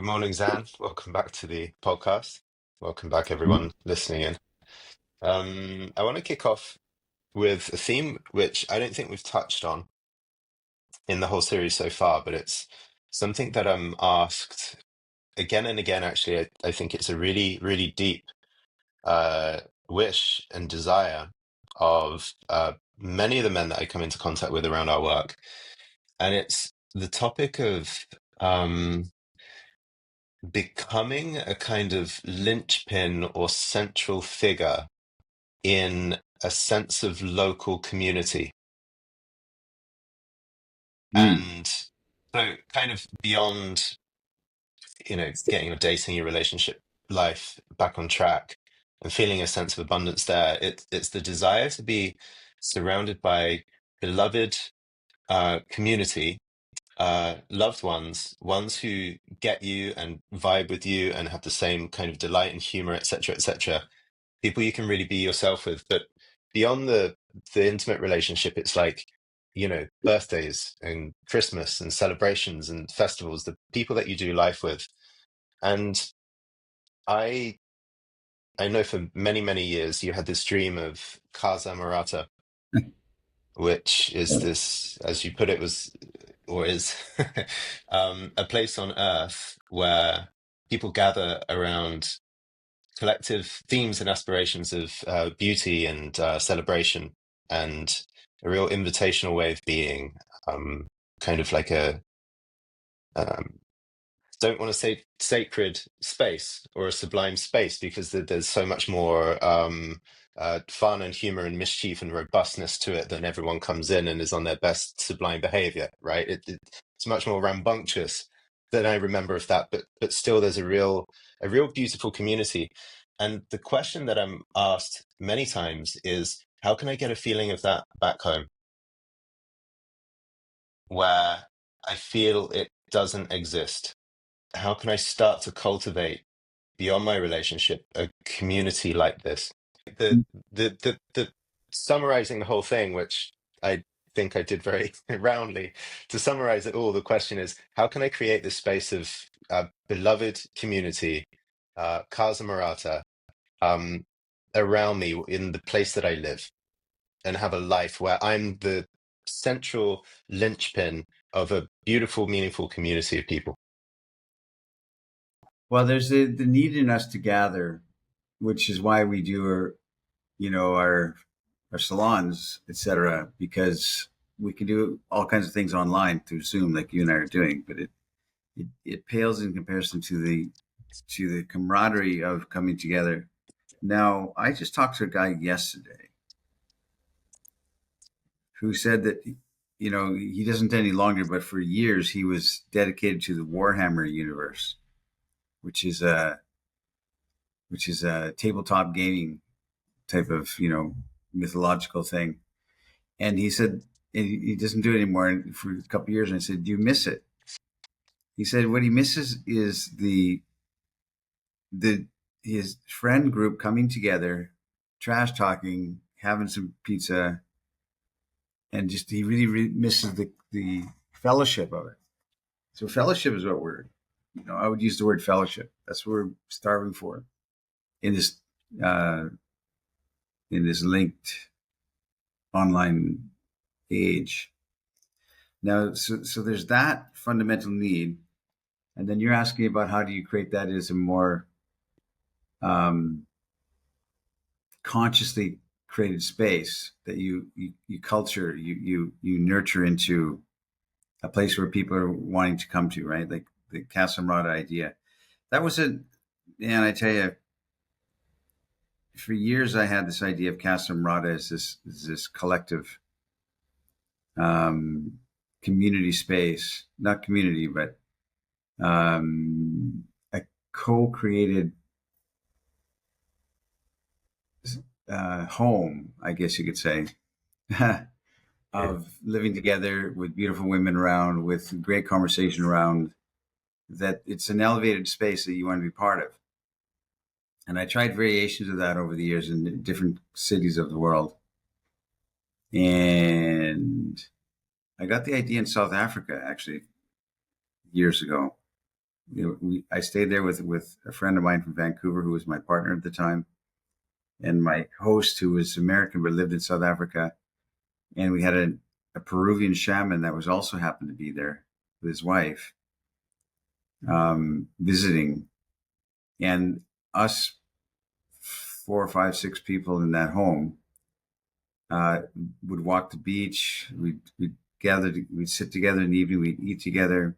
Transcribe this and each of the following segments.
Good morning, Zan. Welcome back to the podcast. Welcome back, everyone listening in. I want to kick off with a theme which I don't think we've touched on in the whole series so far, but it's something that I'm asked again and again. Actually, I think it's a really, really deep uh, wish and desire of many of the men that I come into contact with around our work, and it's the topic of becoming a kind of linchpin or central figure in a sense of local community. Mm. And so, kind of beyond, getting your dating, your relationship life back on track and feeling a sense of abundance there, it's the desire to be surrounded by beloved community, loved ones who get you and vibe with you and have the same kind of delight and humor, etc., etc. People you can really be yourself with. But beyond the intimate relationship, it's like, birthdays and Christmas and celebrations and festivals, the people that you do life with. And I I know for many, many years you had this dream of Kaza Marata, which is this, as you put it, was or is a place on earth where people gather around collective themes and aspirations of beauty and celebration and a real invitational way of being, kind of like a um, don't want to say sacred space or a sublime space because there's so much more fun and humor and mischief and robustness to it than everyone comes in and is on their best sublime behavior, right? It's much more rambunctious than I remember of that, but still there's a real beautiful community. And the question that I'm asked many times is, how can I get a feeling of that back home where I feel it doesn't exist? How can I start to cultivate beyond my relationship a community like this? The the summarizing the whole thing, which I think I did very roundly, to summarize it all, the question is, how can I create this space of beloved community, Kaza Marata, um, around me in the place that I live, and have a life where I'm the central linchpin of a beautiful, meaningful community of people. Well, there's the need in us to gather, which is why we do our salons, etc. Because we can do all kinds of things online through Zoom, like you and I are doing, but it pales in comparison to the camaraderie of coming together. Now, I just talked to a guy yesterday who said that he doesn't any longer, but for years he was dedicated to the Warhammer universe, which is a tabletop gaming type of mythological thing. And he said he doesn't do it anymore for a couple of years. And I said, "Do you miss it?" He said what he misses is the his friend group coming together, trash talking, having some pizza, and just he really, really misses the fellowship of it. So fellowship is what I would use the word fellowship. That's what we're starving for in this uh, linked online age. Now, so there's that fundamental need, and then you're asking about how do you create that as a more um, consciously created space that you culture, you nurture into a place where people are wanting to come to, right? Like the Casamrata idea. That was a, and I tell you, for years I had this idea of Casamrata as this collective um, community space, not community, but a co-created home, I guess you could say, Mm. of living together with beautiful women around, with great conversation around. That it's an elevated space that you want to be part of. And I tried variations of that over the years in different cities of the world. And I got the idea in South Africa, actually, years ago. I stayed there with a friend of mine from Vancouver who was my partner at the time, and my host who was American but lived in South Africa, and we had a Peruvian shaman that was also happened to be there with his wife, visiting, and us four or five, six people in that home uh, would walk the beach. We'd gather, we'd sit together in the evening, we'd eat together,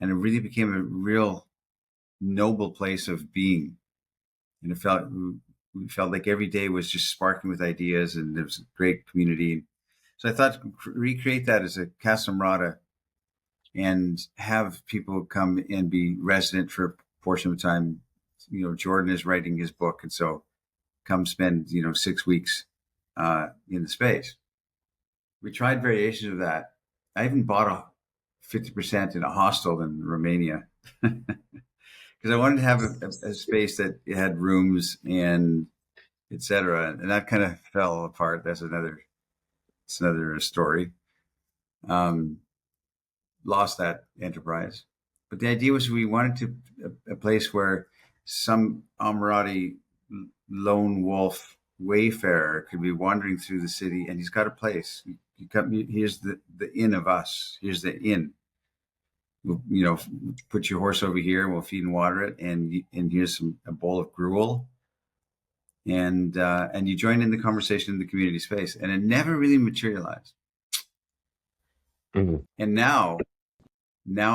and it really became a real noble place of being. And we felt like every day was just sparking with ideas, and there was a great community. So I thought recreate that as a Casa Marata and have people come and be resident for a portion of time. Jordan is writing his book, and so come spend 6 weeks in the space. We tried variations of that. I even bought a 50% in a hostel in Romania because I wanted to have a space that had rooms and etc. And that kind of fell apart. It's another story. Um, Lost that enterprise. But the idea was we wanted a place where some Amorati lone wolf wayfarer could be wandering through the city, and he's got a place. Here's the inn of us. Here's the inn. Put your horse over here, and we'll feed and water it, and here's a bowl of gruel, and you join in the conversation in the community space, and it never really materialized. Mhm. And now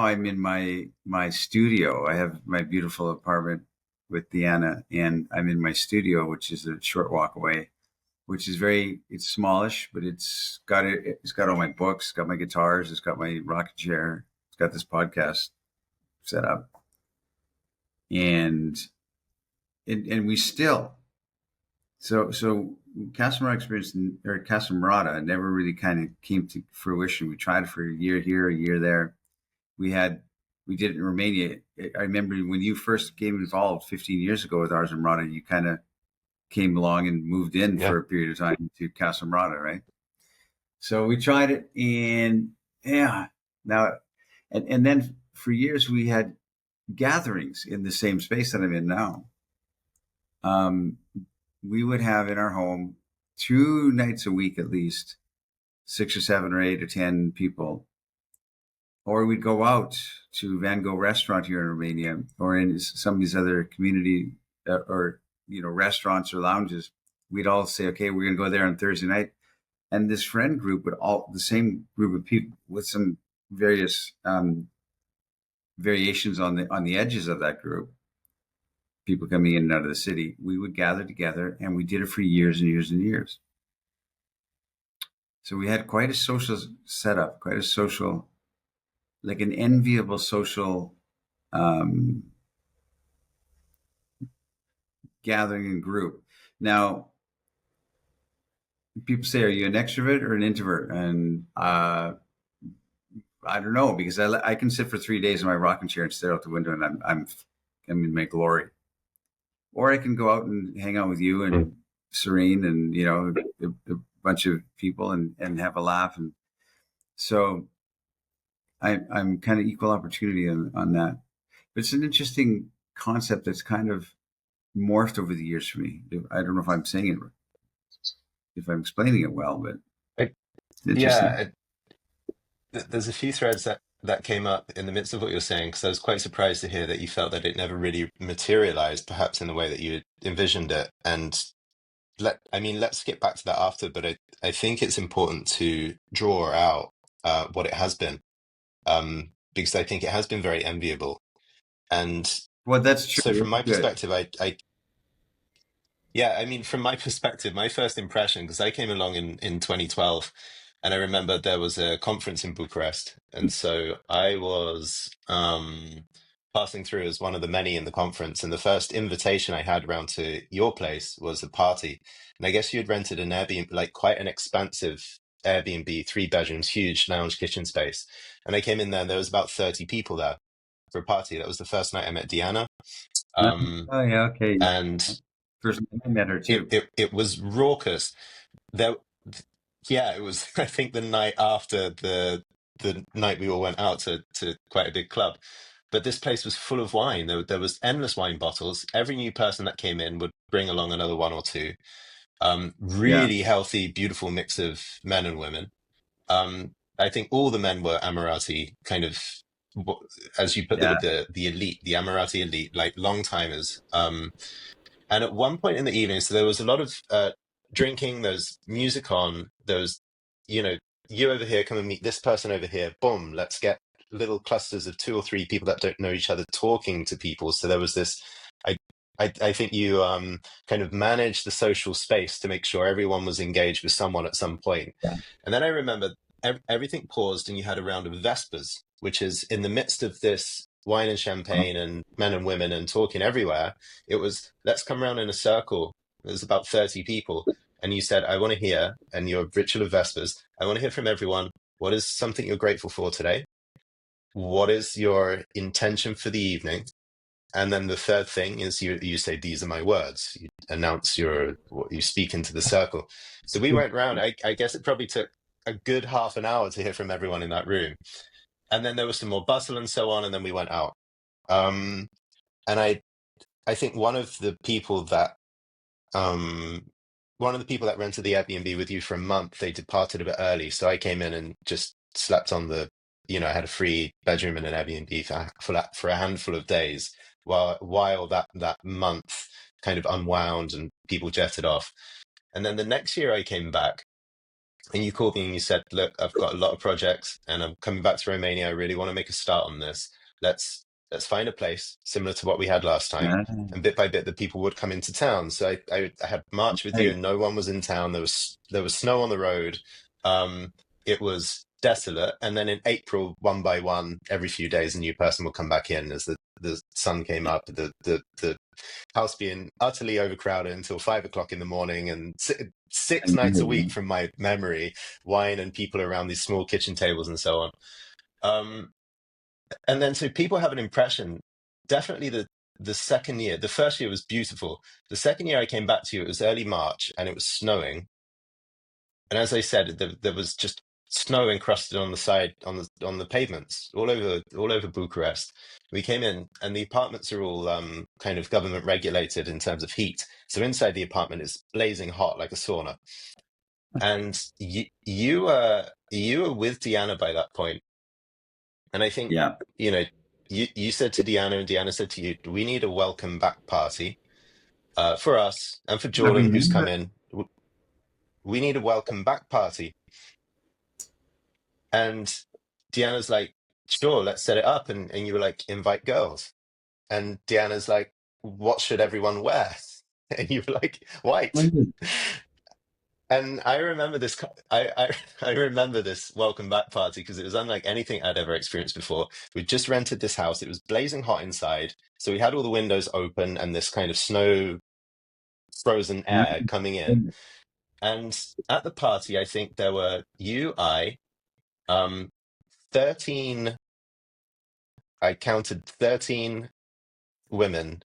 I'm in my studio. I have my beautiful apartment with Deanna, and I'm in my studio, which is a short walk away, which is it's smallish, but it's got all my books, got my guitars, it's got my rocket chair, it's got this podcast set up, and we still so Casa Marata experience or Casa Marata never really kind of came to fruition. We tried it for a year here, a year there. We did it in Romania. I remember when you first came involved 15 years ago with Ars Amorata, you kind of came along and moved in Yeah. for a period of time to Casa Marata, right? So we tried it, and yeah, now and then for years we had gatherings in the same space that I'm in now. We would have in our home 2 nights a week at least, 6 or 7 or 8 or 10 people, or we'd go out to Van Gogh restaurant here in Romania, or in some of these other community or restaurants or lounges. We'd all say, okay, we're going to go there on Thursday night, and this friend group would all the same group of people with some various variations on the edges of that group. People coming in and out of the city, we would gather together, and we did it for years and years and years. So we had quite a social setup, quite a social, like an enviable social gathering and group. Now, people say, "Are you an extrovert or an introvert?" And I don't know, because I can sit for 3 days in my rocking chair and stare out the window, and I'm in my glory. Or I can go out and hang out with you Mm. and Serene and a bunch of people and have a laugh. And so I'm kind of equal opportunity on that. But it's an interesting concept that's kind of morphed over the years for me. I don't know if I'm saying it, if I'm explaining it well, but Like, it's interesting. yeah, there's a few threads that came up in the midst of what you're saying, because I was quite surprised to hear that you felt that it never really materialized, perhaps in the way that you had envisioned it. And let's get back to that after, but I think it's important to draw out what it has been, because I think it has been very enviable. And Well, that's so true. from my Good. perspective, yeah, I mean, from my perspective, my first impression, because I came along in 2012, and I remember there was a conference in Bucharest, and so I was passing through as one of the many in the conference, and the first invitation I had round to your place was a party, and I guess you had rented an Airbnb, like quite an expansive Airbnb, 3 bedrooms, huge lounge kitchen space, and I came in there, and there was about 30 people there for a party. That was the first night I met Deanna, Oh yeah, okay. and First time I met her it, too. it it was raucous. There, yeah, it was. I think the night after the night we all went out to quite a big club, but this place was full of wine. There was endless wine bottles. Every new person that came in would bring along another one or two. Yeah. Really healthy, beautiful mix of men and women. I think all the men were Amorati, kind of, as you put Yeah. the elite, the Amorati elite, like long timers. And at one point in the evening, so there was a lot of drinking, there's music on, there's, you know, you over here, come and meet this person over here. Boom, let's get little clusters of two or three people that don't know each other talking to people. So there was this, I, I think you kind of managed the social space to make sure everyone was engaged with someone at some point. Yeah. And then I remember everything paused and you had a round of Vespers, which is in the midst of this wine and Uh, champagne and men and women and talking everywhere. It was, let's come around in a circle. There's about 30 people. And you said, I want to hear, and your ritual of Vespers, I want to hear from everyone. What is something you're grateful for today? What is your intention for the evening? And then the third thing is you say, these are my words. You announce what you speak into the circle. So we went round. I guess it probably took a good half an hour to hear from everyone in that room. And then there was some more bustle and so on. And then we went out. Um, and I think um, one of the people that rented the Airbnb with you for a month, they departed a bit early. So I came in and just slept on I had a free bedroom in an Airbnb for a handful of days while that month kind of unwound and people jetted off. And then the next year I came back and you called me and you said, look, I've got a lot of projects and I'm coming back to Romania. I really want to make a start on this. Let's find a place similar to what we had last time. yeah. And bit by bit, the people would come into town. So I had March with you Hey, and no one was in town. There was snow on the road. It was desolate. And then in April, one by one, every few days, a new person would come back in as the sun came up, the house being utterly overcrowded until 5 o'clock in the morning, and six nights a week from my memory, wine and people around these small kitchen tables and so on. Um, and then so people have an impression. Definitely the second year, the first year was beautiful. The second year I came back to you, it was early March and it was snowing. And as I said, there was just snow encrusted on the side on the pavements all over Bucharest. We came in, and the apartments are all kind of government regulated in terms of heat. So inside the apartment is blazing hot like a sauna. And you were with Deanna by that point, and I think yeah. you know you said to Deanna, and Deanna said to you, "We need a welcome back party for us and for I Jordan, who's come remember. in. We need a welcome back party." And Deanna's like, sure, let's set it up. And you were like, invite girls. And Deanna's like, what should everyone wear? And you were like, white. And I remember this. I remember this welcome back party because it was unlike anything I'd ever experienced before. We'd just rented this house. It was blazing hot inside, so we had all the windows open and this kind of snow frozen Yeah. air coming in. And at the party, I think there were you, um, 13. I counted 13 women, kind of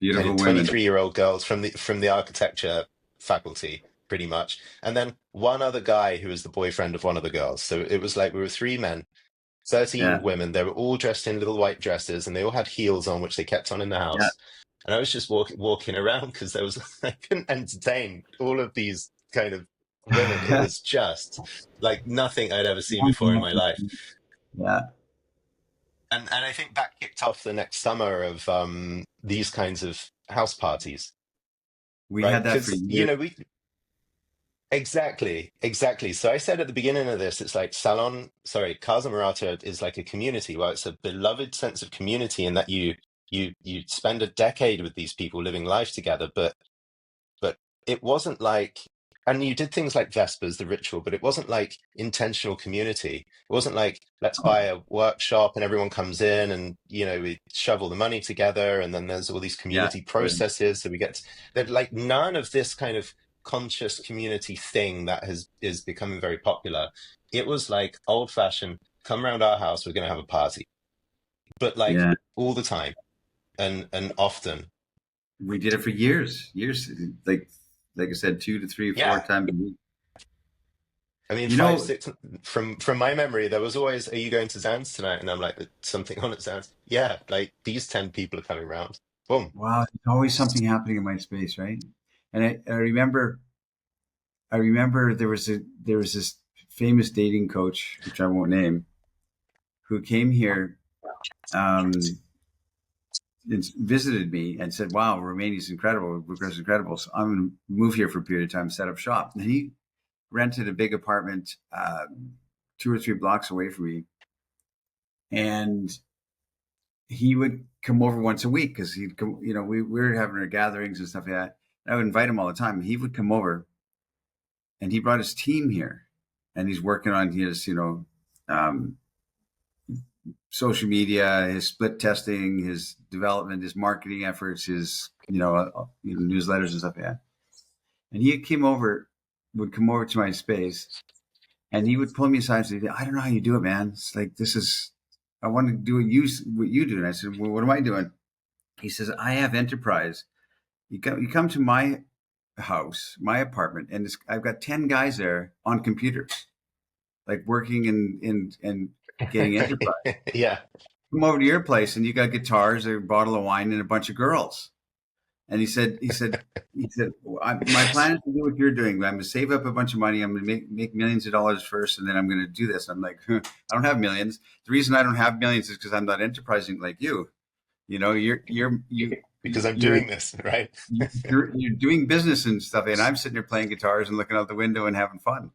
Beautiful women. 23-year-old girls from the architecture faculty, pretty much. And then one other guy who was the boyfriend of one of the girls. So it was like we were three men, 13 Yeah. women. They were all dressed in little white dresses and they all had heels on, which they kept on in the Yeah. house. And I was just walking around because I couldn't entertain all of these kind of women. It was just like nothing I'd ever seen before in my life. Yeah. And I think that kicked off the next summer of these kinds of house parties, We right? had that for Because years. we exactly. So I said at the beginning of this, it's like Kaza Marata is like a community. Well, it's a beloved sense of community in that you spend a decade with these people living life together, but it wasn't like, and you did things like Vespers, the ritual, but it wasn't like intentional community. It wasn't like, let's buy a workshop and everyone comes in and, we shovel the money together and then there's all these Yeah. community processes. So that like none of this kind of conscious community thing that is becoming very popular. It was like old fashioned, come around our house, we're going to have a party, but like Yeah. all the time and often. We did it for years. Years. Like I said, 2 to 3, 4 Yeah. times a week. I mean, You five, know, six, from my memory, there was always, "Are you going to Zan's tonight?" And I'm like, "There's something on at Zan's." Yeah, like these 10 people are coming round. Boom. wow, there's always something happening in my space, right? And I remember there was this famous dating coach, which I won't name, who came here um, and visited me and said, "Wow, Romania's incredible. Bucharest is incredible. So I'm going to move here for a period of time, set up shop." And he rented a big apartment 2 or 3 blocks away from me, and he would come over once a week because he'd come. You know, we were having our gatherings and stuff like that. And I would invite him all the time. He would come over, and he brought his team here, and he's working on his, um, social media, his split testing, his development, his marketing efforts, his newsletters and stuff like that. And he would come over to my space, and he would pull me aside and say, "I don't know how you do it, man. It's like I want to do what you do." And I said, "Well, what am I doing?" He says, "I have enterprise. You come to my house, my apartment, and I've got 10 guys there on computers, like working and getting enterprise. Yeah. Come over to your place, and you got guitars, a bottle of wine, and a bunch of girls." And he said, my plan is to do what you're doing. I'm going to save up a bunch of money. I'm going to make millions of dollars first, and then I'm going to do this. I'm like, huh, I don't have millions. The reason I don't have millions is because I'm not enterprising like you. You know, Because I'm you're doing this, right? you're doing business and stuff, and I'm sitting there playing guitars and looking out the window and having fun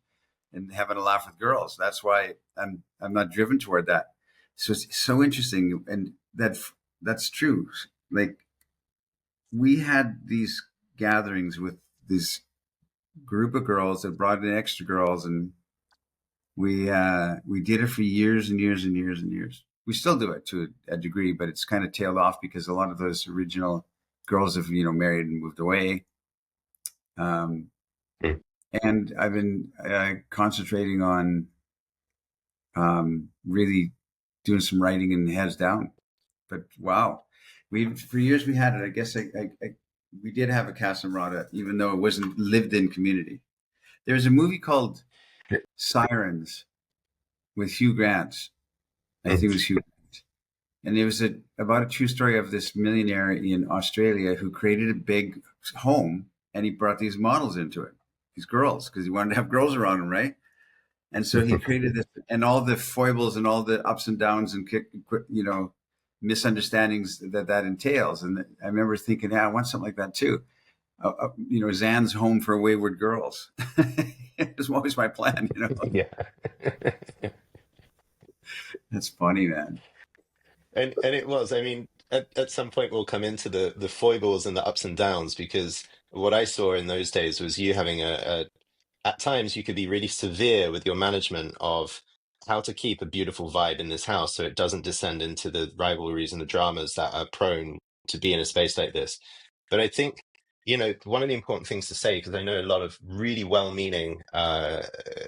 and having a laugh with girls. That's why I'm not driven toward that. So it's so interesting, and that's true. Like, we had these gatherings with this group of girls that brought in extra girls, and we did it for years and years and years and years. We still do it to a degree, but it's kind of tailed off because a lot of those original girls have married and moved away. Um, Mm. and I've been concentrating on really doing some writing and heads down. But wow, we for years we had it. I guess we did have a Casa Marata, even though it wasn't lived in community. There's a movie called Sirens with Hugh Grant. I think it Mm. was Hugh Grant. And it was about a true story of this millionaire in Australia who created a big home, and he brought these models into it, these girls, because he wanted to have girls around him, right? And so he created this, and all the foibles and all the ups and downs and misunderstandings that entails. And I remember thinking, yeah, I want something like that too. Zan's home for wayward girls. It was always my plan. Yeah. That's funny, man. And it was, I mean, at some point we'll come into the foibles and the ups and downs, because what I saw in those days was you having at times you could be really severe with your management of how to keep a beautiful vibe in this house so it doesn't descend into the rivalries and the dramas that are prone to be in a space like this. But I think, one of the important things to say, because I know a lot of really well-meaning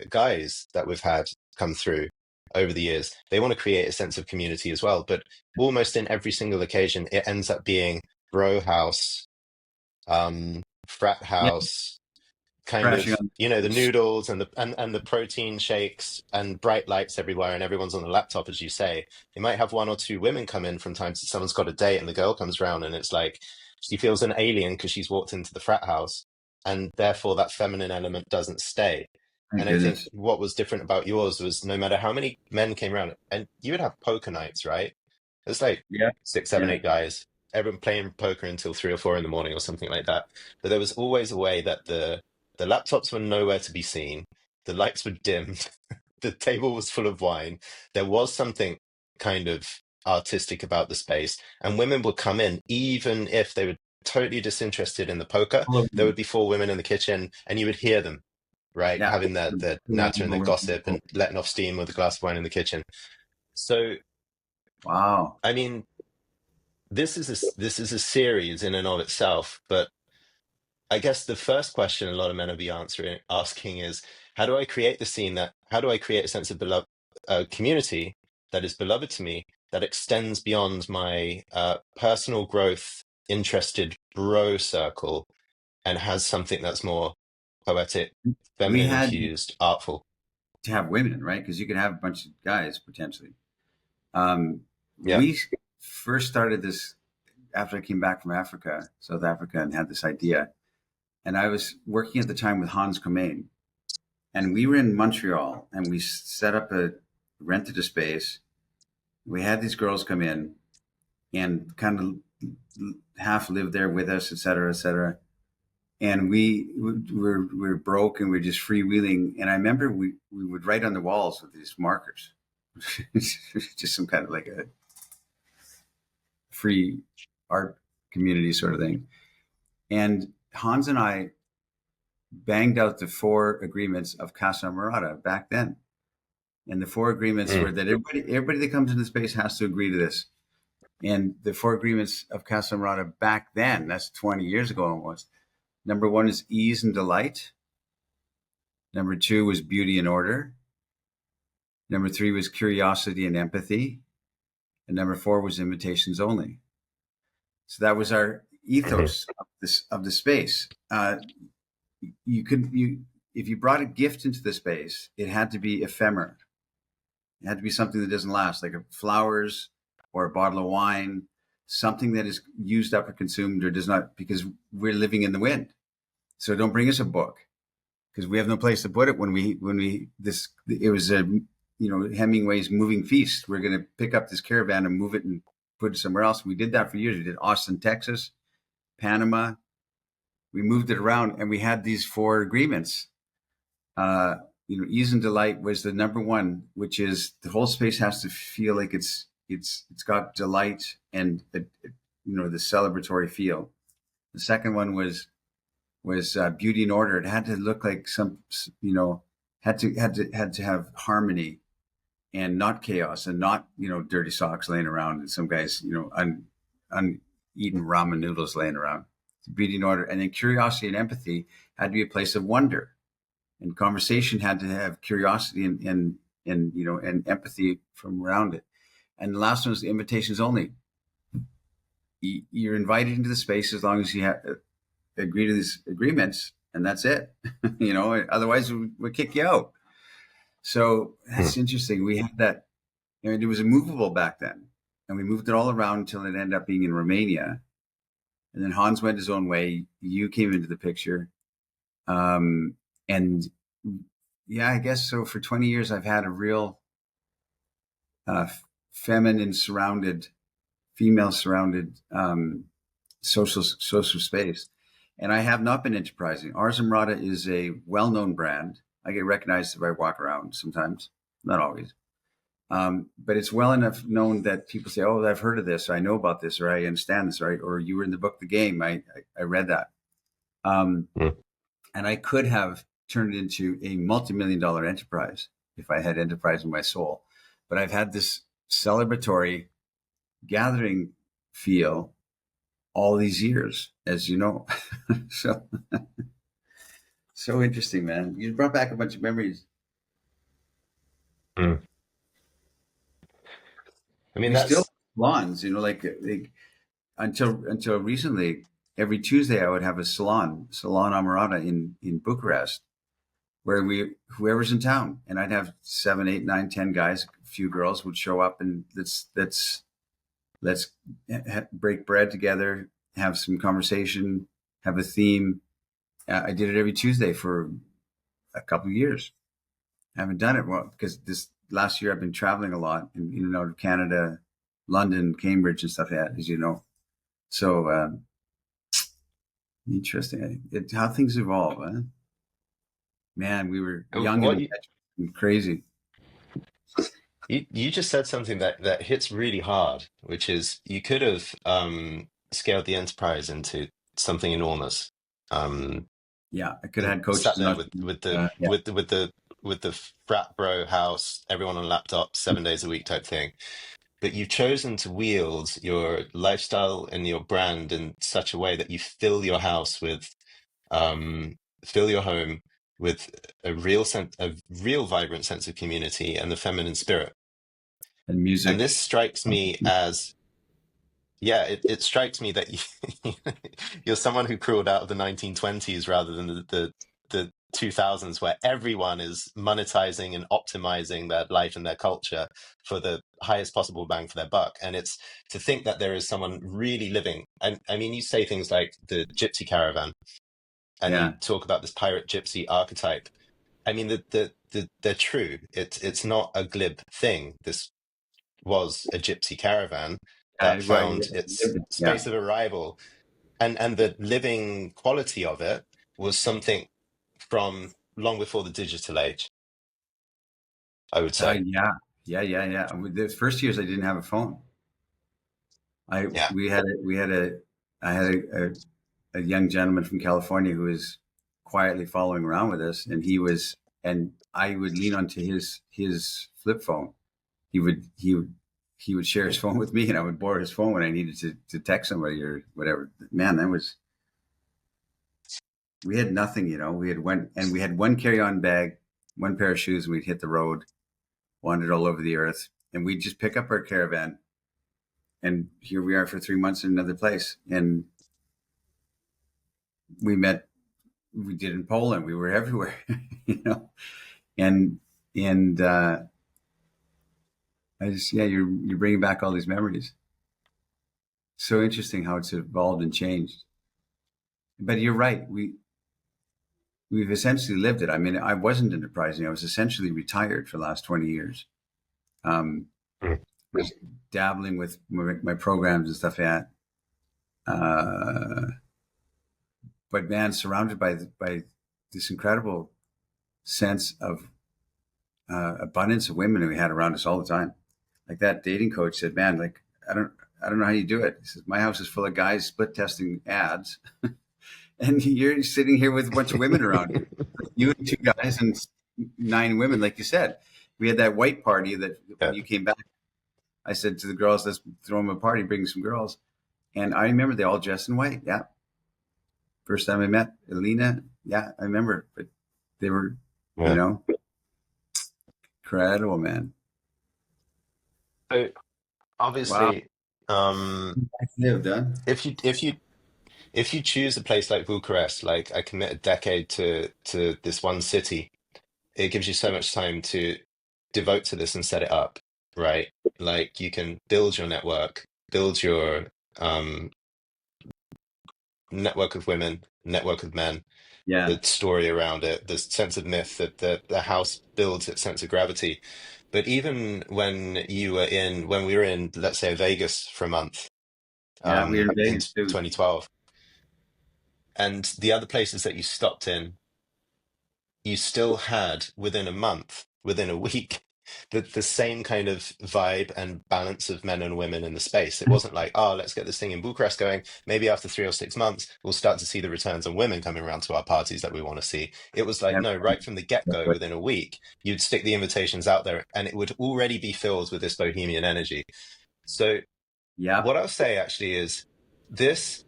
guys that we've had come through over the years, they want to create a sense of community as well. But almost in every single occasion, it ends up being bro house, frat Yeah, house, kind crashing of, on the the noodles and the protein shakes and bright lights everywhere, and everyone's on the laptop, as you say. You might have one or two women come in from time to someone's got a date, and the girl comes round, and it's like she feels an alien because she's walked into the frat house, and therefore that feminine element doesn't stay. Thank And I think goodness. what was different about yours was no matter how many men came around, and you would have poker nights, right? It's like Yeah, six, seven, yeah. eight guys, everyone playing poker until 3 or 4 in the morning or something like that. But there was always a way that the laptops were nowhere to be seen. The lights were dimmed. The table was full of wine. There was something kind of artistic about the space. And women would come in, even if they were totally disinterested in the poker. All of There them. would be 4 women in the kitchen, and you would hear them, right, Yeah. having their natter and their gossip and letting off steam with a glass of wine in the kitchen. So, Wow. I mean, this is a series in and of itself, but I guess the first question a lot of men will be asking is, how do I create a sense of community that is beloved to me, that extends beyond my personal growth, interested bro circle, and has something that's more poetic, We feminine had infused, artful. to have women, right? Because you could have a bunch of guys potentially. Um, Yeah. we first started this after I came back from Africa, South Africa, and had this idea. And I was working at the time with Hans Komain, and we were in Montreal, and we set up rented a space. We had these girls come in and kind of half live there with us, et cetera, et cetera. And we're broke and we're just freewheeling. And I remember we would write on the walls with these markers, just some kind of like a free art community sort of thing. And Hans and I banged out the 4 agreements of Casa Marata back then. And the 4 agreements were that everybody that comes into space has to agree to this. And the 4 agreements of Casa Marata back then, that's 20 years ago almost. Number 1 is ease and delight. Number 2 was beauty and order. Number 3 was curiosity and empathy. And number 4 was invitations only. So that was our ethos of the space. If you brought a gift into the space, it had to be ephemeral. It had to be something that doesn't last, like flowers or a bottle of wine, something that is used up or consumed or does not, because we're living in the wind. So don't bring us a book because we have no place to put it. It was Hemingway's Moving Feast. We're going to pick up this caravan and move it and put it somewhere else. We did that for years. We did Austin, Texas, Panama. We moved it around, and we had these 4 agreements. Ease and delight was the number 1, which is the whole space has to feel like it's got delight and the celebratory feel. The second one was beauty and order. It had to look like had to have harmony and not chaos and not dirty socks laying around and some guys uneaten ramen noodles laying around. Beauty and order, and then curiosity and empathy had to be a place of wonder, and conversation had to have curiosity and empathy from around it. And the last one was the invitations only. You're invited into the space as long as you agree to these agreements, and that's it. Otherwise we'll kick you out. So that's interesting. We had that. It was immovable back then, and we moved it all around until it ended up being in Romania. And then Hans went his own way. You came into the picture. And yeah, I guess so. For 20 years, I've had a real female surrounded social space. And I have not been enterprising. Ours Amorata is a well-known brand. I get recognized if I walk around sometimes, not always. But it's well enough known that people say, "Oh, I've heard of this, or I know about this, or I understand this, right?" Or you were in the book, The Game. I read that. And I could have turned it into a multi-million-dollar enterprise if I had enterprise in my soul. But I've had this celebratory gathering feel all these years, as you know. So interesting, man. You brought back a bunch of memories. I mean, We still that's have salons, until recently. Every Tuesday, I would have a salon Amorata in Bucharest, where whoever's in town, and I'd have 7, 8, 9, 10 guys. A few girls would show up, and let's break bread together, have some conversation, have a theme. I did it every Tuesday for a couple of years. I haven't done it because this last year I've been traveling a lot in Canada, London, Cambridge, and stuff like that, as you know. So interesting how things evolve, huh? Man, we were young and crazy. You just said something that hits really hard, which is you could have scaled the enterprise into something enormous. Yeah, I could have had Sat coaches. there Not, with yeah, the frat bro house, everyone on laptops, 7 days a week type thing. But you've chosen to wield your lifestyle and your brand in such a way that you fill your home with a real vibrant sense of community and the feminine spirit. and And music. this strikes me as, yeah, it strikes me that you're someone who crawled out of the 1920s rather than the 2000s where everyone is monetizing and optimizing their life and their culture for the highest possible bang for their buck. And it's to think that there is someone really living. And I mean, you say things like the gypsy caravan, and you Yeah. talk about this pirate gypsy archetype. I mean, they're true. It's not a glib thing. This was a gypsy caravan that Well, found its yeah. space of arrival, and the living quality of it was something from long before the digital age, I would say. Yeah. Yeah. The first years I didn't have a phone. I Yeah. I had a young gentleman from California who was quietly following around with us, and I would lean onto his flip phone. He would share his phone with me, and I would borrow his phone when I needed to text somebody or whatever. Man, that was we had nothing, you know. We had one carry-on bag, one pair of shoes, and we'd hit the road, wandered all over the earth, and we'd just pick up our caravan, and here we are for 3 months in another place. And we met, we did in Poland, we were everywhere, you know, and and I just yeah, you're bringing back all these memories. So interesting how it's evolved and changed. But you're right, we've essentially lived it. I mean, I wasn't enterprising. I was essentially retired for the last 20 years. Um, Mm. was dabbling with my programs and stuff like that. But man, surrounded by this incredible sense of abundance of women that we had around us all the time. Like that dating coach said, man, like I don't know how you do it. He says my house is full of guys split testing ads, and you're sitting here with a bunch of women around you. You and two guys and 9 women, like you said. We had that white party that when Yeah. you came back, I said to the girls, let's throw them a party, bring some girls. And I remember they all dressed in white. Yeah. First time I met Alina. Yeah, I remember. But they were, you Yeah. know, incredible, man. So Wow. obviously, I've lived, huh? if you choose a place like Bucharest, like I commit a decade to this one city, it gives you so much time to devote to this and set it up, right? Like you can build your network, build your um, network of women, network of men, Yeah. the story around it, the sense of myth that the house builds its sense of gravity. But even when we were in, let's say, Vegas for a month, Yeah. We were in in Vegas too. 2012, and the other places that you stopped in, you still had within a month, within a week, the same kind of vibe and balance of men and women in the space. It wasn't like, oh, let's get this thing in Bucharest going. Maybe after 3 or 6 months, we'll start to see the returns on women coming around to our parties that we want to see. It was like, Yeah. no, right from the get-go, within a week, you'd stick the invitations out there and it would already be filled with this bohemian energy. So Yeah. what I'll say actually is this,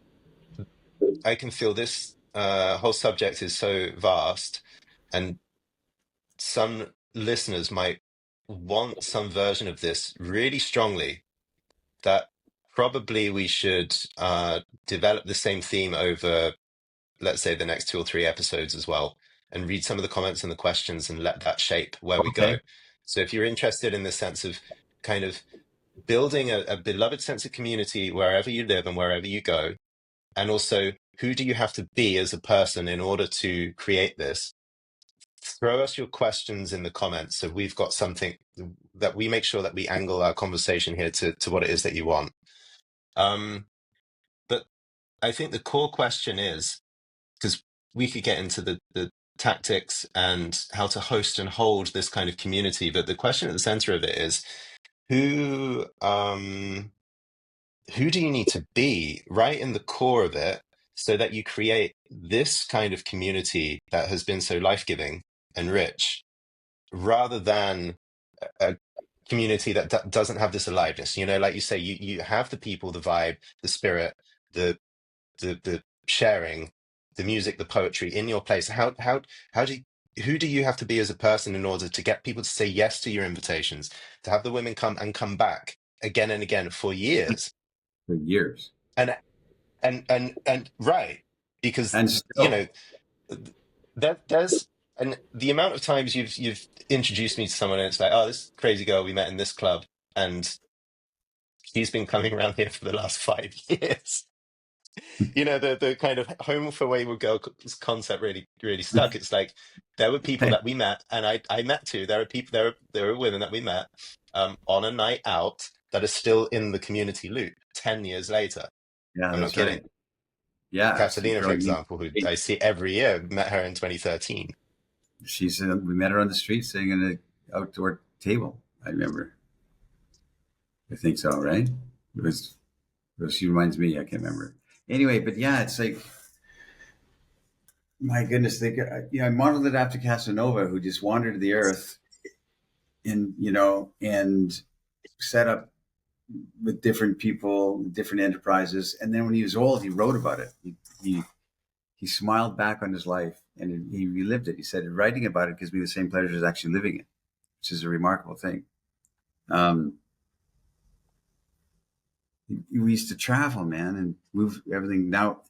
I can feel this whole subject is so vast, and some listeners might want some version of this really strongly, that probably we should develop the same theme over, let's say, the next 2 or 3 episodes as well, and read some of the comments and the questions and let that shape where we Okay. go. So if you're interested in the sense of kind of building a beloved sense of community wherever you live and wherever you go, and also who do you have to be as a person in order to create this, throw us your questions in the comments so we've got something that we make sure that we angle our conversation here to what it is that you want. But I think the core question is, because we could get into the tactics and how to host and hold this kind of community, but the question at the center of it is who who do you need to be right in the core of it so that you create this kind of community that has been so life-giving and rich, rather than a community that doesn't have this aliveness. You know, like you say, you have the people, the vibe, the spirit, the the sharing, the music, the poetry in your place. How do you, who do you have to be as a person in order to get people to say yes to your invitations, to have the women come and come back again and again for years, For years. and and right, because And you still. know there's And the amount of times you've introduced me to someone, and it's like, oh, this crazy girl we met in this club, and she's been coming around here for the last 5 years. You know, the kind of home for wayward girl concept really stuck. It's like there were people that we met, and I met too. There are people, there are women that we met on a night out that are still in the community loop 10 years later. Yeah, I'm not that's kidding. right. Yeah, it's the Catalina, for girl you. example, who I see every year, met her in 2013. She's we met her on the street sitting in an outdoor table. I remember. I think so, right? It was. She reminds me. I can't remember. Anyway, but yeah, it's like my goodness. I modeled it after Casanova, who just wandered the earth, and and set up with different people, different enterprises, and then when he was old, he wrote about it. He he smiled back on his life and he relived it. He said, writing about it gives me the same pleasure as actually living it, which is a remarkable thing. Um, we used to travel, man, and move everything. Now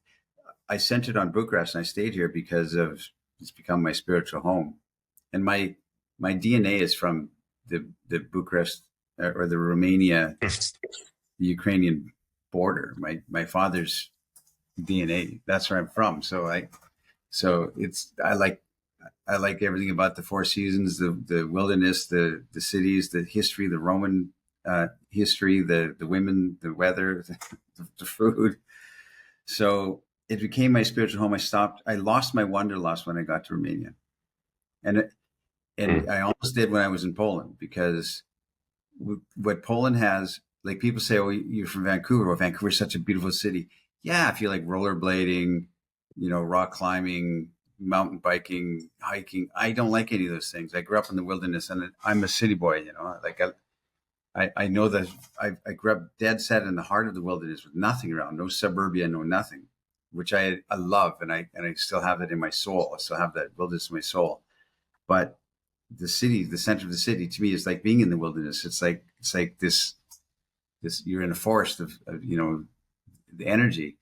I centered on Bucharest and I stayed here because of it's become my spiritual home. And my DNA is from the Bucharest or the Romania, the Ukrainian border. My father's DNA. That's where I'm from. So I like everything about the Four Seasons, the wilderness, the cities, the history, the Roman history, the women, the weather, the food. So it became my spiritual home. I lost my wanderlust when I got to Romania, and Mm. I almost did when I was in Poland, because what Poland has, like people say, oh, you're from Vancouver. Well, Vancouver's such a beautiful city. Yeah, if you like rollerblading, rock climbing, mountain biking, hiking. I don't like any of those things. I grew up in the wilderness, and I'm a city boy. Like I know that I grew up dead set in the heart of the wilderness with nothing around, no suburbia, no nothing, which I love, and I still have that in my soul. I still have that wilderness in my soul. But the city, the center of the city, to me is like being in the wilderness. It's like this you're in a forest of the energy.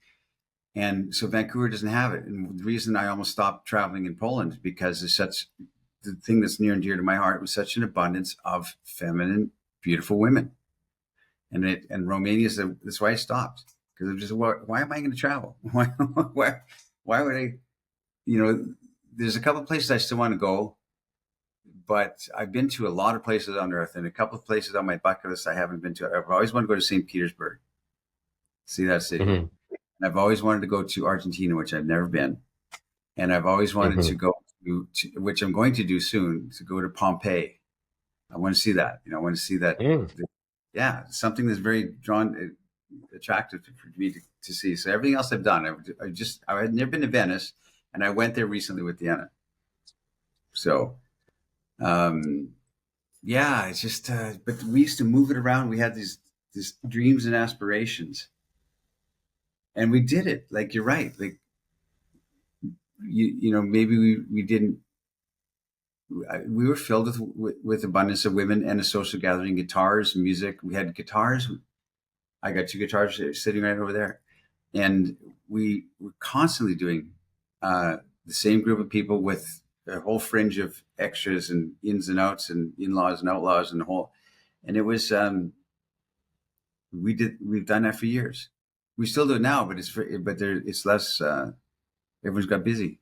And so Vancouver doesn't have it. And the reason I almost stopped traveling in Poland is because the thing that's near and dear to my heart was such an abundance of feminine, beautiful women. And Romania that's why I stopped. Because I'm just, why am I going to travel? Why would I, there's a couple of places I still want to go, but I've been to a lot of places on earth, and a couple of places on my bucket list I haven't been to. I've always wanted to go to St. Petersburg, see that city. Hmm. And I've always wanted to go to Argentina, which I've never been. And I've always wanted Hmm. to go which I'm going to do soon, to go to Pompeii. I want to see that. I want to see that. Mm. Yeah, something that's very attractive for me to see. So everything else I've done, I had never been to Venice, and I went there recently with Deanna. So, yeah, it's just, but we used to move it around. We had these dreams and aspirations, and we did it. Like, you're right. Like, maybe we didn't, we were filled with abundance of women and a social gathering, guitars, music. We had guitars. I got two guitars sitting right over there, and we were constantly doing the same group of people with a whole fringe of extras and ins and outs and in-laws and outlaws and the whole. And it was we've done that for years. We still do it now, but it's less. Everyone's got busy.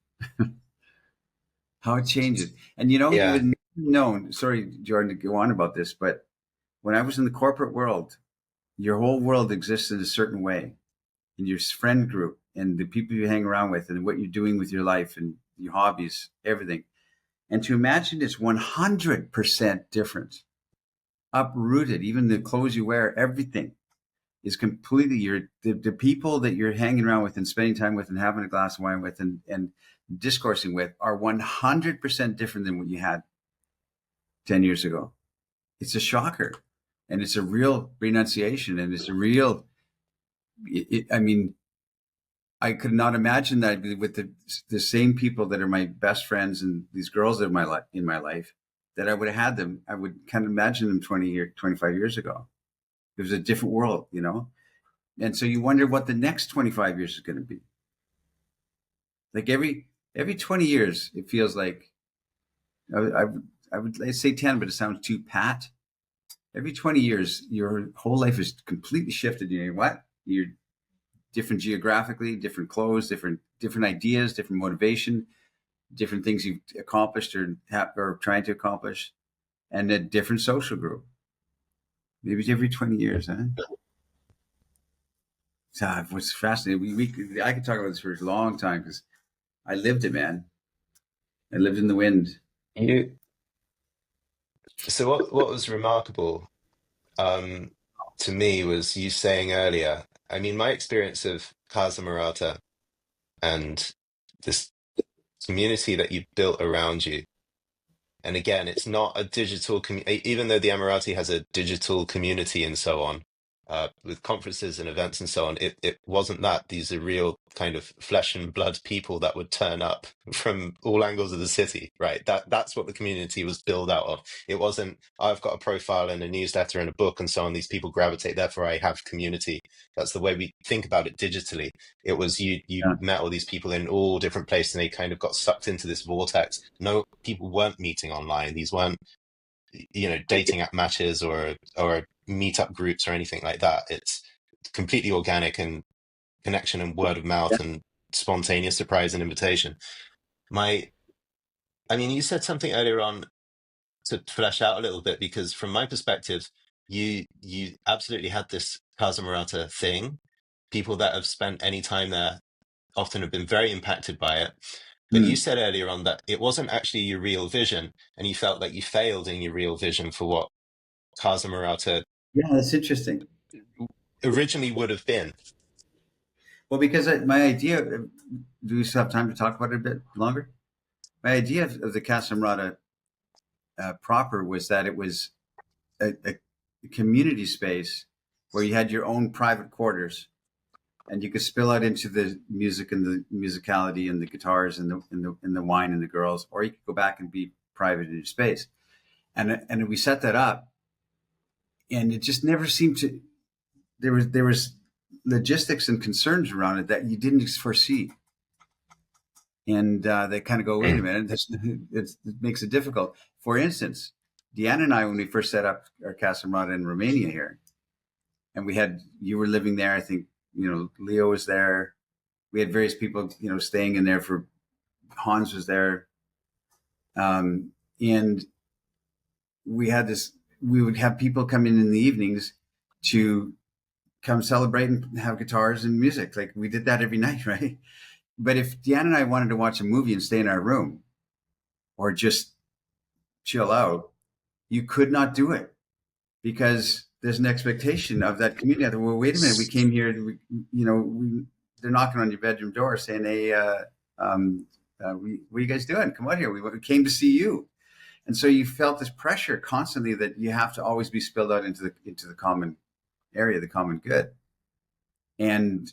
How it changes, and you Yeah. had known. Sorry, Jordan, to go on about this, but when I was in the corporate world, your whole world exists in a certain way, in your friend group and the people you hang around with and what you're doing with your life and your hobbies, everything. And to imagine it's 100% different, uprooted, even the clothes you wear, everything is completely the people that you're hanging around with and spending time with and having a glass of wine with and discoursing with are 100% different than what you had 10 years ago. It's a shocker, and it's a real renunciation, and it's a real, I mean, I could not imagine that with the same people that are my best friends and these girls that are in my life, that I would have had them. I would kind of imagine them 25 years ago. It was a different world, And so you wonder what the next 25 years is going to be. Like every 20 years, it feels like I would say 10, but it sounds too pat. Every 20 years, your whole life is completely shifted. You know what? You're different geographically, different clothes, different ideas, different motivation, different things you've accomplished or trying to accomplish, and a different social group. Maybe every 20 years, huh? So what's fascinating. I could talk about this for a long time because I lived it, man. I lived in the wind. You so what was remarkable um, to me was you saying earlier. I mean, my experience of Kaza Marata and this community that you built around you. And again, it's not a digital community, even though the Amorati has a digital community and so on, with conferences and events and so on. It wasn't that. These are real kind of flesh and blood people that would turn up from all angles of the city, right? That's what the community was built out of. It wasn't, I've got a profile and a newsletter and a book and so on. These people gravitate, therefore I have community. That's the way we think about it digitally. It was you Yeah, met all these people in all different places and they kind of got sucked into this vortex. No, people weren't meeting online. These weren't, dating app matches or meetup groups or anything like that. It's completely organic and connection and word of yeah. mouth and spontaneous surprise and invitation. My, I mean, you said something earlier on to flesh out a little bit because from my perspective, you absolutely had this Casa Marata thing. People that have spent any time there often have been very impacted by it. But you Hmm. said earlier on that it wasn't actually your real vision, and you felt like you failed in your real vision for what Kaza Marata Yeah, that's interesting. originally would have been. Well, because my idea, do we still have time to talk about it a bit longer? My idea of the Casa Amorata proper was that it was a community space where you had your own private quarters and you could spill out into the music and the musicality and the guitars and the wine and the girls, or you could go back and be private in your space. And we set that up, and it just never seemed to. There was logistics and concerns around it that you didn't foresee, and they kind of go, wait a Mm. minute, it makes it difficult. For instance, Deanna and I, when we first set up our Casa Amorata in Romania here, and you were living there, I think, Leo was there. We had various people, staying in there for Hans was there. And we would have people come in the evenings to come celebrate and have guitars and music. Like we did that every night, right? But if Deanna and I wanted to watch a movie and stay in our room or just chill out, you could not do it because there's an expectation of that community. Well, wait a minute, we came here, they're knocking on your bedroom door saying, hey, what are you guys doing? Come out here. We came to see you. And so you felt this pressure constantly that you have to always be spilled out into the common area, the common good. And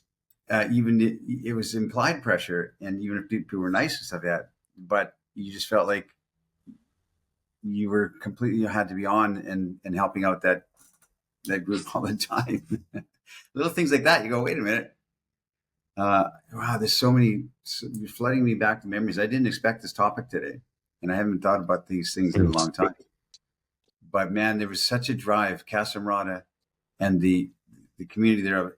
even it was implied pressure, and even if people were nice and stuff like that, but you just felt like you were completely, you had to be on and helping out that group all the time. Little things like that. You go, wait a minute. Wow, there's so many. You're flooding me back to memories. I didn't expect this topic today, and I haven't thought about these things in a long time. But man, there was such a drive, Casa Marata and the community there.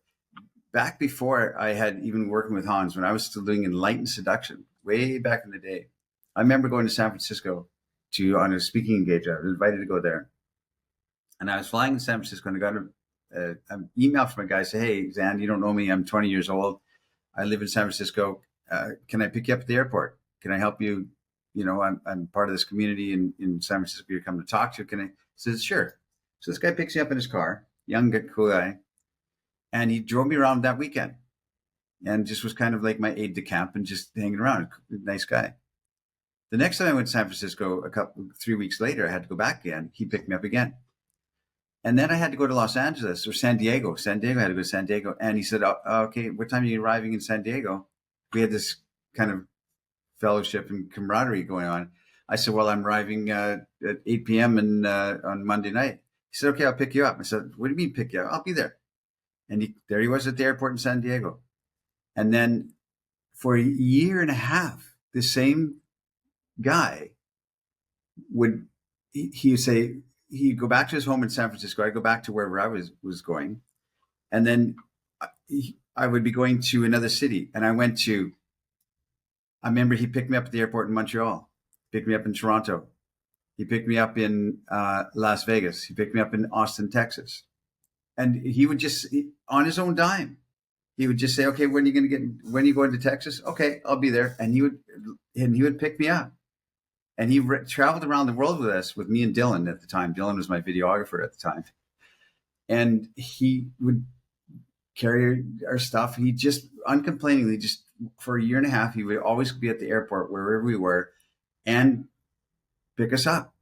Back before I had even working with Hans, when I was still doing enlightened seduction, way back in the day, I remember going to San Francisco on a speaking engagement. I was invited to go there, and I was flying in San Francisco, and I got an email from a guy saying, "Hey, Zan, you don't know me. I'm 20 years old. I live in San Francisco. Can I pick you up at the airport? Can I help you? I'm part of this community in San Francisco. You're coming to talk to. Can I?" He says, "Sure." So this guy picks me up in his car, young, cool guy, and he drove me around that weekend, and just was kind of like my aide de camp and just hanging around. Nice guy. The next time I went to San Francisco, 3 weeks later, I had to go back again. He picked me up again. And then I had to go to Los Angeles or San Diego. San Diego, I had to go to San Diego. And he said, okay, what time are you arriving in San Diego? We had this kind of fellowship and camaraderie going on. I said, well, I'm arriving at 8 p.m. On Monday night. He said, okay, I'll pick you up. I said, what do you mean pick you up? I'll be there. And there he was at the airport in San Diego. And then for a year and a half, the same guy would he would say he'd go back to his home in San Francisco. I'd go back to wherever I was going, and then I would be going to another city. And I remember he picked me up at the airport in Montreal, picked me up in Toronto, he picked me up in Las Vegas, he picked me up in Austin, Texas, and he would just on his own dime. He would just say, "Okay, when are you going to Texas? Okay, I'll be there." And he would pick me up. And he traveled around the world with us, with me and Dylan at the time. Dylan was my videographer at the time, and he would carry our stuff. He just uncomplainingly, just for a year and a half, he would always be at the airport wherever we were, and pick us up.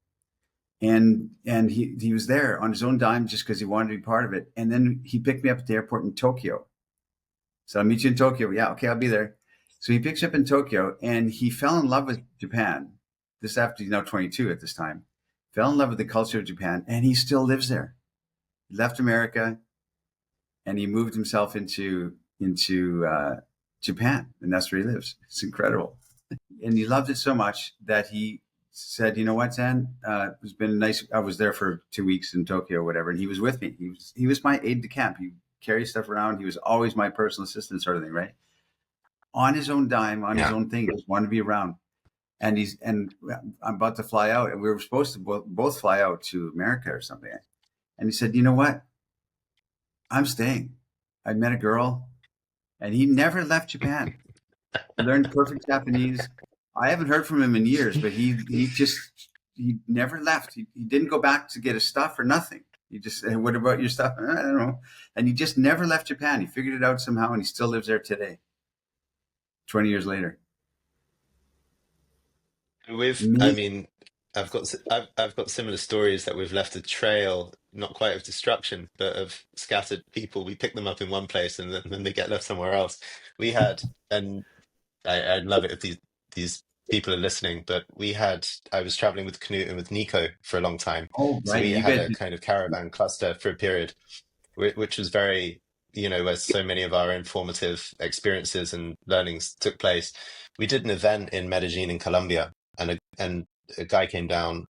And he was there on his own dime just because he wanted to be part of it. And then he picked me up at the airport in Tokyo. So I'll meet you in Tokyo. Yeah, okay, I'll be there. So he picks up in Tokyo, and he fell in love with Japan. This after he's now 22 at this time. Fell in love with the culture of Japan, and he still lives there. He left America, and he moved himself into Japan, and that's where he lives. It's incredible, and he loved it so much that he said, "You know what, Zan? It's been nice. I was there for 2 weeks in Tokyo, or whatever, and he was with me. He was my aide de camp. He carried stuff around. He was always my personal assistant, sort of thing, right? On his own dime, on his Yeah. own thing. He just wanted to be around." And I'm about to fly out, and we were supposed to both fly out to America or something. And he said, "You know what? I'm staying. I met a girl, and he never left Japan. He learned perfect Japanese. I haven't heard from him in years, but he never left. He didn't go back to get his stuff or nothing. He just said, 'What about your stuff?' I don't know." And he just never left Japan. He figured it out somehow, and he still lives there today, 20 years later. I Me, mean, I've got similar stories that we've left a trail, not quite of destruction, but of scattered people. We pick them up in one place and then they get left somewhere else. We had, and I'd love it if these people are listening, but I was traveling with Knut and with Nico for a long time. oh, So right. we You had guys, a kind of caravan cluster for a period, which was very, where so many of our informative experiences and learnings took place. We did an event in Medellin in Colombia, and a guy came down.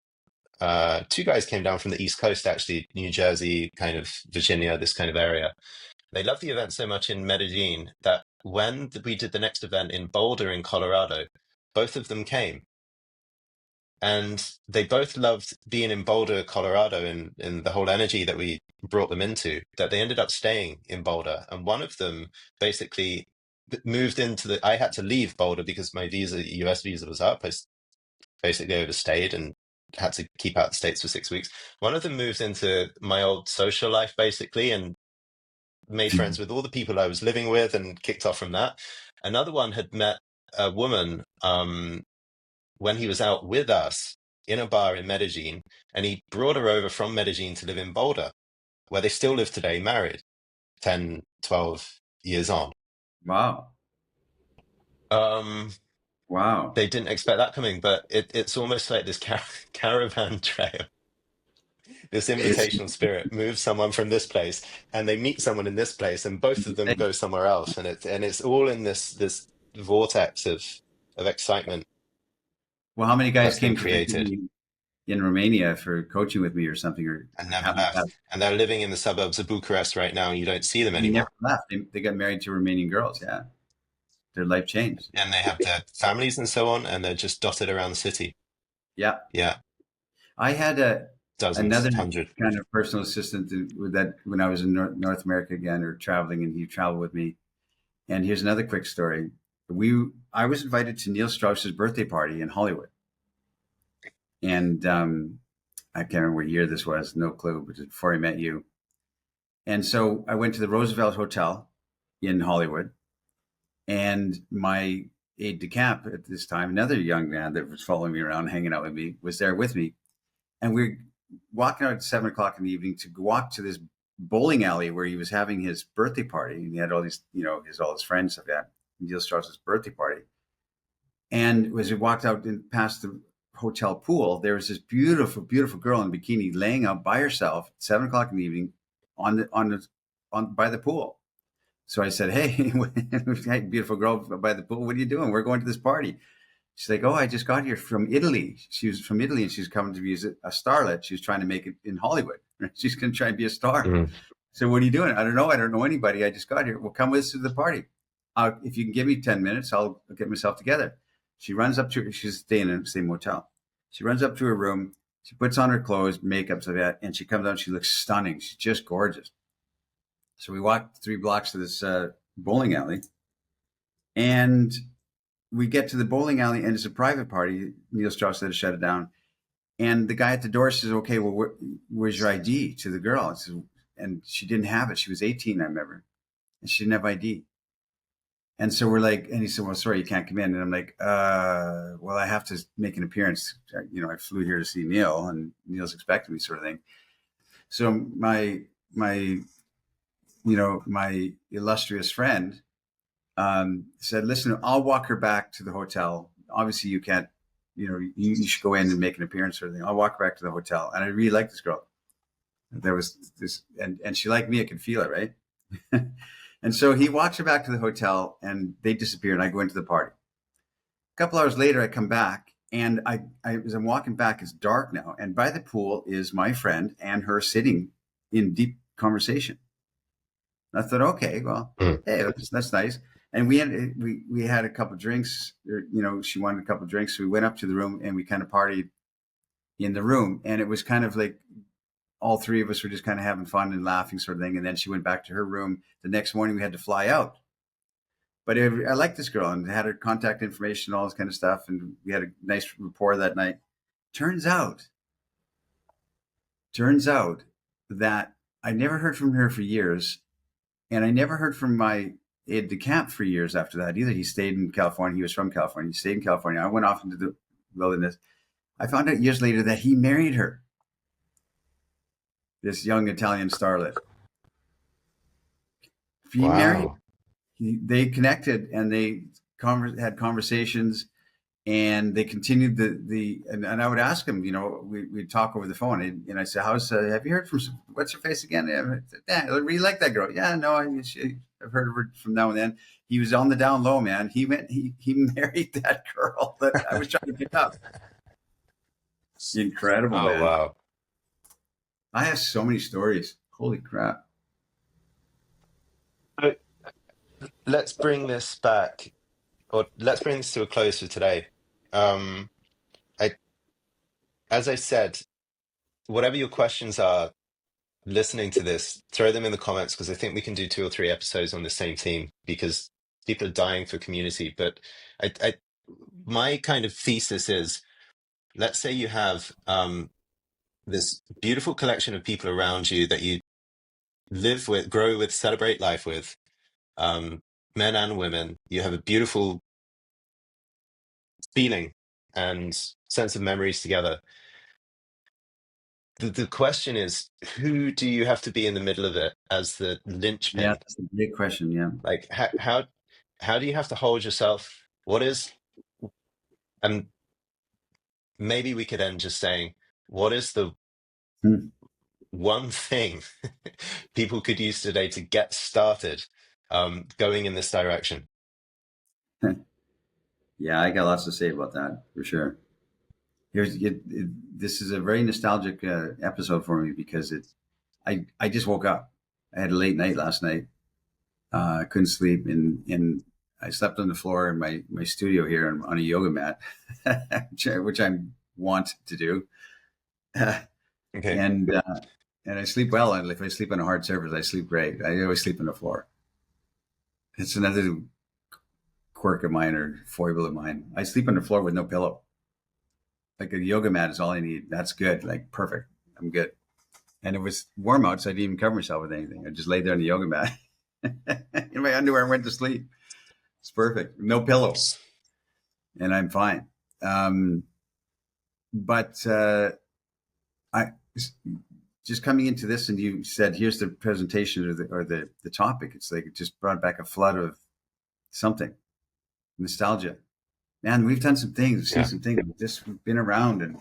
Two guys came down from the East Coast, actually, New Jersey, kind of Virginia, this kind of area. They loved the event so much in Medellin that when we did the next event in Boulder in Colorado, both of them came. And they both loved being in Boulder, Colorado, and the whole energy that we brought them into, that they ended up staying in Boulder. And one of them basically moved I had to leave Boulder because my US visa was up. Basically overstayed and had to keep out the States for 6 weeks. One of them moved into my old social life, basically, and made friends with all the people I was living with and kicked off from that. Another one had met a woman when he was out with us in a bar in Medellin, and he brought her over from Medellin to live in Boulder, where they still live today, married, 10, 12 years on. wow, Um, wow. they didn't expect that coming, but it's almost like this caravan trail, this It's invitational spirit moves someone from this place, and they meet someone in this place, and both of them go somewhere else, and it's all in this vortex of excitement well, how many guys that's been came to visit created. you in Romania for coaching with me or something, or And never haven't left. And they're living in the suburbs of Bucharest right now, and you don't see them never anymore. left? They got married to Romanian girls. Yeah, their life changed. And they have their families and so on, and they're just dotted around the city. Yeah, Yeah, I had dozens, another 100. kind of personal assistant with that when I was in North America again or traveling, and he traveled with me. And here's another quick story. I was invited to Neil Strauss's birthday party in Hollywood, and I can't remember what year this was, no clue, but before I met you. And so I went to the Roosevelt Hotel in Hollywood, and my aide de camp at this time, another young man that was following me around, hanging out with me, was there with me. And we are walking out at 7 o'clock in the evening to walk to this bowling alley where he was having his birthday party. And he had all these, all his friends of that, Neil Strauss's birthday party. And as we walked out and past the hotel pool, there was this beautiful, beautiful girl in a bikini laying out by herself at 7 o'clock in the evening by the pool. So I said, "Hey, hey, beautiful girl by the pool, what are you doing? We're going to this party." She's like, oh, I just got here from Italy. She was from Italy and she's coming to be a starlet. She's trying to make it in Hollywood. She's going to try and be a star. Mm. So what are you doing? I don't know. I don't know anybody. I just got here. Well, come with us to the party. If you can give me 10 minutes, I'll get myself together. She runs up to, she's staying in the same hotel. She runs up to her room. She puts on her clothes, makeup, so that, and she comes out. She looks stunning. She's just gorgeous. So we walked 3 blocks to this bowling alley, and we get to the bowling alley, and it's a private party. Neil Strauss had to shut it down. And the guy at the door says, okay, well, where's your ID to the girl? And she didn't have it. She was 18, I remember. And she didn't have ID. And so we're like, and he said, well, sorry, you can't come in. And I'm like, well, I have to make an appearance. You know, I flew here to see Neil, and Neil's expecting me, sort of thing. So my illustrious friend said, listen, I'll walk her back to the hotel. Obviously you can't, you should go in and make an appearance, sort of thing. I'll walk her back to the hotel. And I really liked this girl. There was this, and she liked me. I could feel it, right? And so he walks her back to the hotel, and they disappear, and I go into the party. A couple hours later, I come back, and as I'm walking back, it's dark now, and by the pool is my friend and her sitting in deep conversation. And I thought, okay, well, Mm. hey, that's nice. And we had a couple of drinks. She wanted a couple of drinks, so we went up to the room, and we kind of partied in the room, and it was kind of like all 3 of us were just kind of having fun and laughing, sort of thing. And then she went back to her room. The next morning we had to fly out. But I liked this girl and had her contact information, all this kind of stuff. And we had a nice rapport that night. Turns out that I never heard from her for years. And I never heard from my aide de camp for years after that either. He stayed in California. He was from California. He stayed in California. I went off into the wilderness. I found out years later that he married her, this young Italian starlet. He married. Wow. They connected, and they had conversations, and they continued and I would ask him, we'd talk over the phone, and I said, have you heard from, what's her face again? Yeah, I really like that girl. Yeah, no, I've heard of her from now and then. He was on the down low, man. He married that girl that I was trying to pick up. Incredible, Oh, man. wow. I have so many stories. Holy crap. So let's bring this back, or let's bring this to a close for today. Um, I, as I said, whatever your questions are, listening to this, throw them in the comments, because I think we can do 2 or 3 episodes on the same theme, because people are dying for community. But my kind of thesis is, let's say you have this beautiful collection of people around you that you live with, grow with, celebrate life with, men and women. You have a beautiful feeling and sense of memories together. The question is, who do you have to be in the middle of it as the Yeah, linchpin? that's a big question. Yeah. Like, how do you have to hold yourself? What is, and maybe we could end just saying, what is the Hmm. one thing people could use today to get started going in this direction? Yeah, I got lots to say about that for sure. This is a very nostalgic episode for me because I just woke up. I had a late night last night. I couldn't sleep, and I slept on the floor in my studio here on a yoga mat, which I want to do. Okay. And I sleep well. And if I sleep on a hard surface, I sleep great. I always sleep on the floor. It's another quirk of mine or foible of mine. I sleep on the floor with no pillow. Like a yoga mat is all I need. That's good. Like perfect. I'm good. And it was warm out, so I didn't even cover myself with anything. I just laid there on the yoga mat in my underwear and went to sleep. It's perfect. No pillow, and I'm fine. But I just coming into this, and you said, "Here's the presentation or the topic." It's like it just brought back a flood of something nostalgia. Man, we've done some things, we've seen Yeah. some things. We've been around, and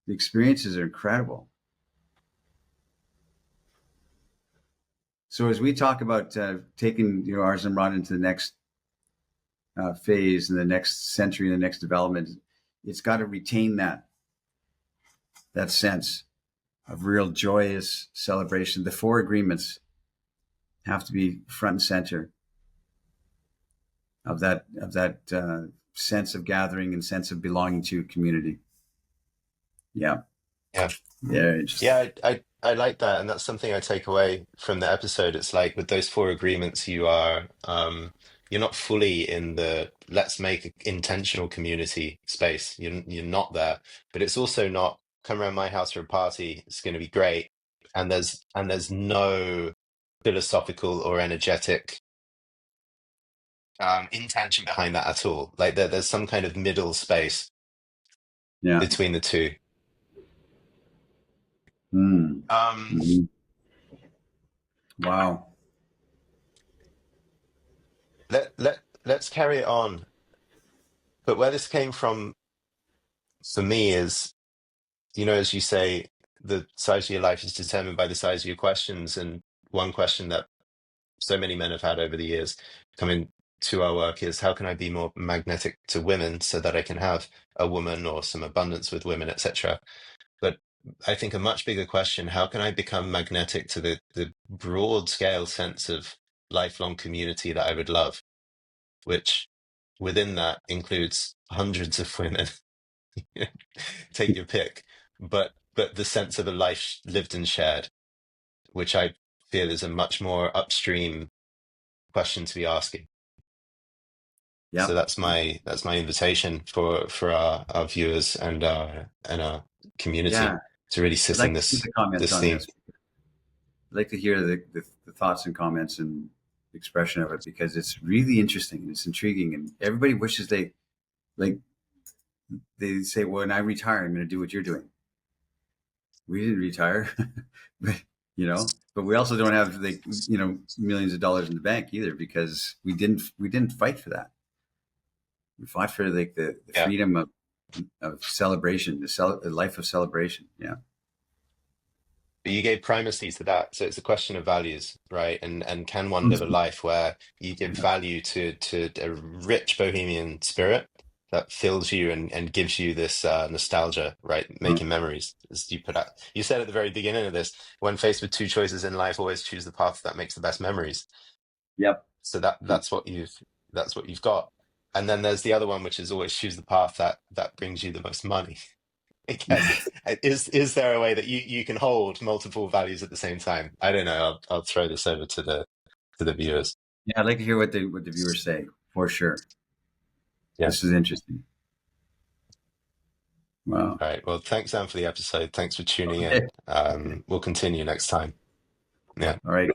the experiences are incredible. So as we talk about taking our Amorata into the next phase in the next century, the next development, it's got to retain that sense of real joyous celebration. The four agreements have to be front and center of that sense of gathering and sense of belonging to community. Yeah, Yeah. yeah, interesting. Yeah, I like that, and that's something I take away from the episode. It's like with those four agreements, you're not fully in the let's make an intentional community space. You're not there, but it's also not come around my house for a party. It's going to be great, and there's no philosophical or energetic intention behind that at all. Like there's some kind of middle space Yeah. between the two. Mm. Um, Mhm. Wow. let's carry it on. But where this came from for me is, as you say, the size of your life is determined by the size of your questions. And one question that so many men have had over the years coming to our work is how can I be more magnetic to women so that I can have a woman or some abundance with women, etc. But I think a much bigger question, how can I become magnetic to the broad scale sense of lifelong community that I would love, which within that includes hundreds of women. Take your pick, but the sense of a life lived and shared, which I feel is a much more upstream question to be asking. So Yep. that's my invitation for our viewers and our community Yeah. to really I'd sit in like to see this the comments this on theme. this. I'd like to hear the thoughts and comments and expression of it because it's really interesting and it's intriguing and everybody wishes like they say, well, when I retire, I'm going to do what you're doing. We didn't retire, but, but we also don't have millions of dollars in the bank either because we didn't fight for that. We fought for like the Yeah. freedom of celebration, the life of celebration. Yeah. But you gave primacy to that, so it's a question of values, right? And can one live a life where you give Yeah. value to a rich bohemian spirit that fills you and gives you this nostalgia, right? Making memories, as you put out. You said at the very beginning of this, when faced with two choices in life, always choose the path that makes the best memories. Yep. So that's what you've got. And then there's the other one, which is always choose the path that brings you the most money. Again, is there a way that you can hold multiple values at the same time? I don't know. I'll throw this over to the viewers. Yeah, I'd like to hear what the viewers say for sure. Yeah. This is interesting. Wow. All right. Well, thanks, Zan, for the episode. Thanks for tuning Okay. in. We'll continue next time. Yeah. All right.